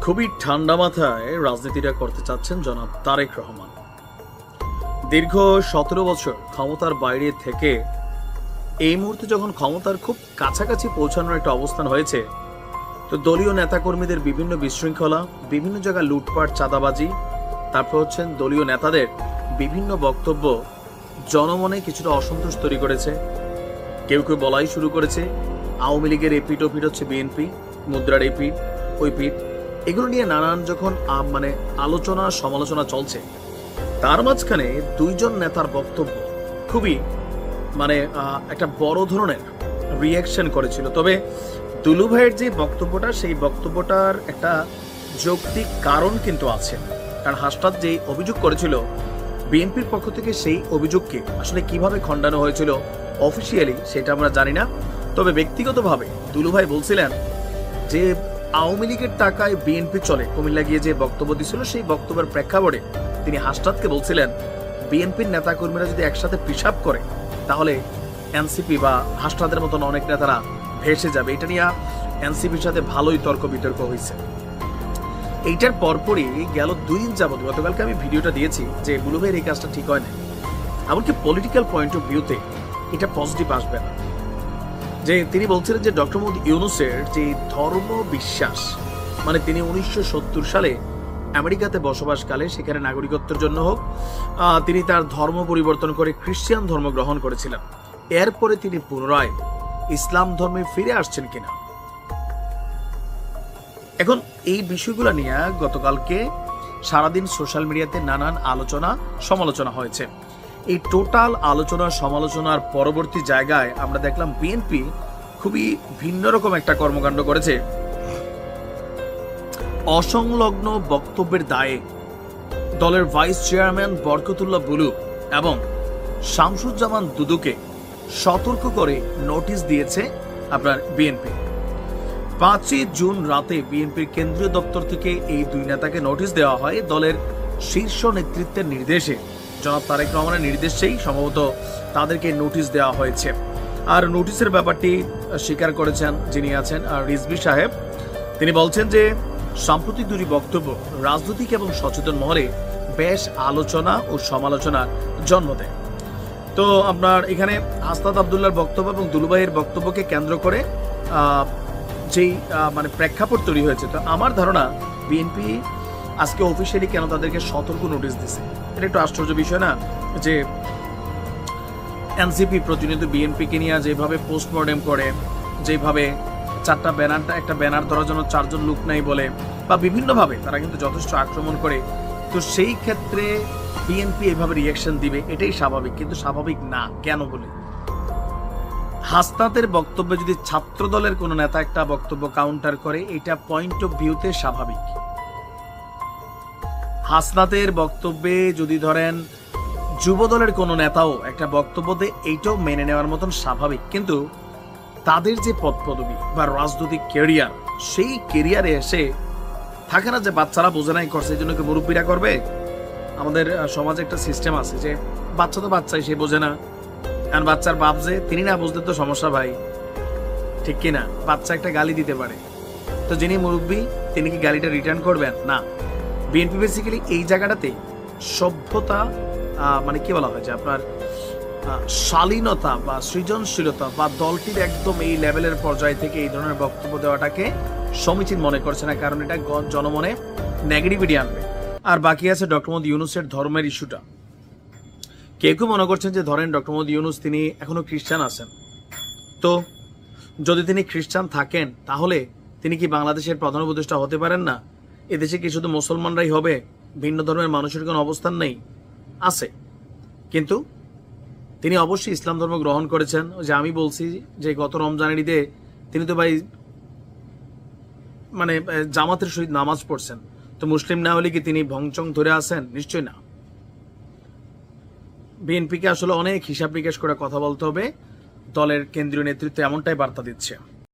খুবই ঠান্ডা মাথায় রাজনীতিটা করতে চাচ্ছেন জনাব তারেক রহমান। দীর্ঘ 17 বছর ক্ষমতার বাইরে থেকে এই মুহূর্তে যখন ক্ষমতার খুব কাছাকাছি পৌঁছানোর একটা অবস্থান হয়েছে, তো দলীয় নেতাকর্মীদের বিভিন্ন বিশৃঙ্খলা, বিভিন্ন জায়গায় লুটপাট, চাঁদাবাজি, তারপর হচ্ছেন দলীয় নেতাদের বিভিন্ন বক্তব্য জনমনে কিছুটা অসন্তোষ তৈরি করেছে। কেউ কেউ বলাই শুরু করেছে আওয়ামী লীগের এই পিঠ হচ্ছে বিএনপি, মুদ্রার এই পিঠ ওই পিঠ, এগুলো নিয়ে নানান যখন আলোচনা সমালোচনা চলছে, তার মাঝখানে দুইজন নেতার বক্তব্য খুবই একটা বড় ধরনের রিয়াকশন করেছিল। তবে দুলু ভাইয়ের যে বক্তব্যটা, সেই বক্তব্যটার একটা যৌক্তিক কারণ কিন্তু আছে। কারণ হাসনাত যে অভিযোগ করেছিল বিএনপির পক্ষ থেকে, সেই অভিযোগকে আসলে কিভাবে খণ্ডানো হয়েছিল অফিসিয়ালি সেটা আমরা জানি না। তবে ব্যক্তিগতভাবে দুলু ভাই বলছিলেন যে আওয়ামী লীগের টাকায় বিএনপি চলে, কুমিল্লা গিয়ে যে বক্তব্য দিছিল সেই বক্তব্যের প্রেক্ষাপটে তিনি হাসনাতকে বলছিলেন বিএনপির নেতাকর্মীরা যদি একসাথে পিশাব করে তাহলে এনসিপি বা হাসনাতের মতন অনেক নেতারা ভেসে যাবে। এটা নিয়ে এনসিপির সাথে ভালোই তর্ক বিতর্ক হয়েছে। এইটার পরপরই গেল 2 দিন যাবত, গতকালকে আমি ভিডিওটা দিয়েছি যে বুলু ভাইয়ের এই কাজটা ঠিক হয় না। এমনকি পলিটিক্যাল পয়েন্ট অফ ভিউতে এটা পজিটিভ আসবে না। যে তিনি বলছিলেন যে ডক্টর মোহাম্মদ ইউনূসের যে ধর্ম বিশ্বাস, তিনি 1970 সালে আমেরিকাতে বসবাসকালে সেখানে নাগরিকত্বের জন্য হোক, তিনি তার ধর্ম পরিবর্তন করে খ্রিস্টান ধর্ম গ্রহণ করেছিলেন। এরপরে তিনি পুনরায় ইসলাম ধর্মে ফিরে আসছেন কিনা, এখন এই বিষয়গুলো নিয়ে গতকালকে সারাদিন সোশ্যাল মিডিয়াতে নানান আলোচনা সমালোচনা হয়েছে। এই টোটাল আলোচনা সমালোচনার পরবর্তী জায়গায় আমরা দেখলাম বিএনপি খুবই ভিন্ন রকম একটা কর্মকাণ্ড করেছে। অসংলগ্ন বক্তব্যের দায়ে দলের ভাইস চেয়ারম্যান বরকতুল্লাহ বুলু এবং শামসুজ্জামান দুদুকে সতর্ক করে নোটিশ দিয়েছে আপনার বিএনপি। 5 জুন রাতে বিএনপির কেন্দ্রীয় দপ্তর থেকে এই 2 নেতাকে নোটিশ দেওয়া হয় দলের শীর্ষ নেতৃত্বের নির্দেশে। জনাব তারেক রহমানের নির্দেশেই সম্ভবত তাদেরকে নোটিশ দেওয়া হয়েছে। আর নোটিশের ব্যাপারটি স্বীকার করেছেন যিনি আছেন রিজভী সাহেব। তিনি বলছেন যে সাম্প্রতিক 2টি বক্তব্য রাজনৈতিক এবং সচেতন মহলে বেশ আলোচনা ও সমালোচনার জন্ম দেয়। তো আপনার এখানে হাসনাত আব্দুল্লাহর বক্তব্য এবং দুলুভাইয়ের বক্তব্যকে কেন্দ্র করে যেই প্রেক্ষাপট তৈরি হয়েছে, তো আমার ধারণা বিএনপি আজকে অফিসিয়ালি কেন তাদেরকে সতর্ক নোটিশ দিছে, এটা একটু আশ্চর্য বিষয় না? যে এনসিপি প্রতিনিয়ত বিএনপিকে নিয়ে যেভাবে পোস্টমর্টেম করে, যেভাবে একটা ব্যানার ধরার জন্য 4 জন লোক নাই বলে, বা বিভিন্নভাবে তারা কিন্তু যথেষ্ট আক্রমণ করে, তো সেই ক্ষেত্রে বিএনপি এইভাবে রিয়াকশন দিবে এটাই স্বাভাবিক। কিন্তু স্বাভাবিক না কেন বলে, হাসনাতের বক্তব্যে যদি ছাত্র দলের কোনো নেতা একটা বক্তব্য কাউন্টার করে, এটা পয়েন্ট অফ ভিউতে স্বাভাবিক। হাসনাতের বক্তব্যে যদি ধরেন যুব দলের কোনো নেতাও একটা বক্তব্য দেয়, এইটাও মেনে নেওয়ার মতন স্বাভাবিক। কিন্তু তাদের যে পদ পদবি বা রাজনৈতিক ক্যারিয়ার, সেই ক্যারিয়ারে এসে থাকে না যে বাচ্চারা বোঝে নাই করছে এই জন্য কি মুরব্বীরা করবে। আমাদের সমাজে একটা সিস্টেম আছে যে বাচ্চা তো বাচ্চাই, সে বোঝে না, কারণ বাচ্চার বাপ যে তিনি না বুঝলে তো সমস্যা ভাই, ঠিক কিনা? বাচ্চা একটা গালি দিতে পারে, তো যিনি মুরব্বী তিনি কি গালিটা রিটার্ন করবেন না? বিএনপি বেসিক্যালি এই জায়গাটাতে সভ্যতা কি বলা হয় যে আপনার শালীনতা বা সৃজনশীলতা বা দলটির একদম এই লেভেলের পর্যায় থেকে এই ধরনের বক্তব্য দেওয়াটাকে সমীচীন মনে করছে না, কারণ এটা জনমনে নেগেটিভিটি আনবে। আর বাকি আছে ডক্টর মোহাম্মদ ইউনূসের ধর্মের ইস্যুটা। কেউ কেউ মনে করছেন যে ধরেন ডক্টর মোহাম্মদ ইউনূস তিনি এখনো খ্রিস্টান আছেন, তো যদি তিনি খ্রিস্টান থাকেন তাহলে তিনি কি বাংলাদেশের প্রধান উপদেষ্টা হতে পারেন না? এদেশে কি শুধু মুসলমানরাই হবে? ভিন্ন ধর্মের মানুষের কোনো অবস্থান নেই? আছে, কিন্তু তিনি অবশ্যই ইসলাম ধর্ম গ্রহণ করেছেন। যে আমি বলছি যে গত রমজানের ঈদে তিনি তো ভাই জামাতের সহিত নামাজ পড়ছেন, তো মুসলিম না হলে কি তিনি ভংচং ধরে আছেন? নিশ্চয় না। বিএনপিকে আসলে অনেক হিসাব নিকাশ করে কথা বলতে হবে, দলের কেন্দ্রীয় নেতৃত্ব এমনটাই বার্তা দিচ্ছে।